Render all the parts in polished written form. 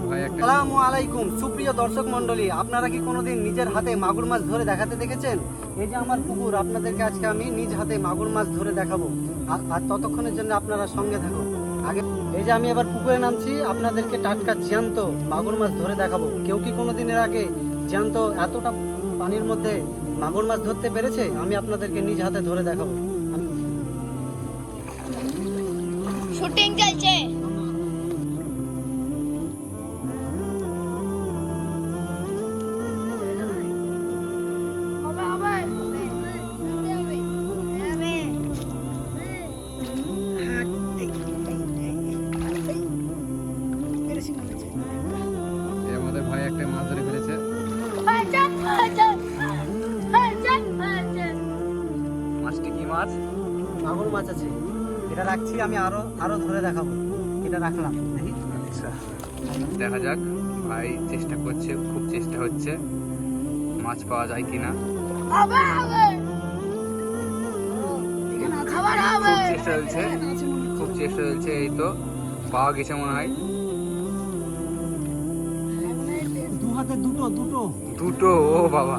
ভাই একটা আসসালামু আলাইকুম সুপ্রিয় দর্শক মণ্ডলী, আপনারা কি কোনোদিন নিজের হাতে মাগুর মাছ ধরে দেখাতে দেখেছেন? এই যে আমার পুকুর, আপনাদেরকে আজকে আমি নিজ হাতে মাগুর মাছ ধরে দেখাবো। আর ততক্ষণের জন্য আপনারা সঙ্গে থাকুন। আগে এই যে আমি এবার পুকুরে নামছি, আপনাদেরকে টাটকা জ্যান্ত মাগুর মাছ ধরে দেখাবো। কেউ কি কোনোদিন এর আগে জ্যান্ত এতটা পানির মধ্যে মাগুর মাছ ধরতে পেরেছে? আমি আপনাদেরকে নিজ হাতে ধরে দেখাবো। শুটিং চলছে। আমাদের ভাই একটা মাছ ধরে ফেলেছে। মাছটি কি মাছ? মাগুর মাছ আছে, এটা রাখছি, আমি আরো ধরে দেখাবো। এটা রাখলাম, দেখি। আচ্ছা, দেখা যাক। ভাই চেষ্টা করছে, খুব চেষ্টা হচ্ছে মাছ পাওয়া যায় কিনা। খুব চেষ্টা চলছে। এই তো পাওয়া গেছে মনে হয়। দু হাতে দুটো। ও বাবা,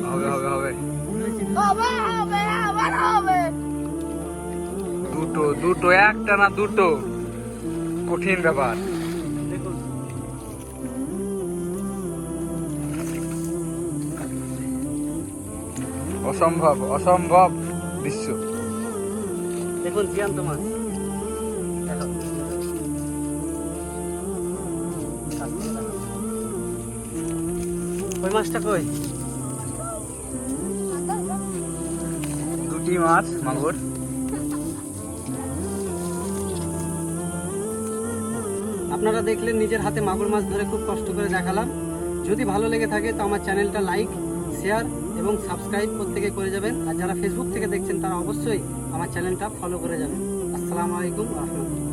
হবে হবে হবে। দুটো একটা না দুটো, কঠিন ব্যাপার। দেখুন, অসম্ভব দৃশ্য। দেখুন জ্যান্ত মাছ। দেখো, ওই মাছটা কই? দুটি মাছ মাগুর। আপনারা দেখলেন নিজের হাতে মাগুর মাছ ধরে খুব কষ্ট করে দেখালাম। যদি ভালো লেগে থাকে তো আমার চ্যানেলটা লাইক, শেয়ার এবং সাবস্ক্রাইব প্রত্যেকে করে যাবেন। আর যারা ফেসবুক থেকে দেখছেন তারা অবশ্যই আমার চ্যানেলটা ফলো করে যাবেন। আসসালামু আলাইকুম ওয়া রাহমাতুল্লাহ।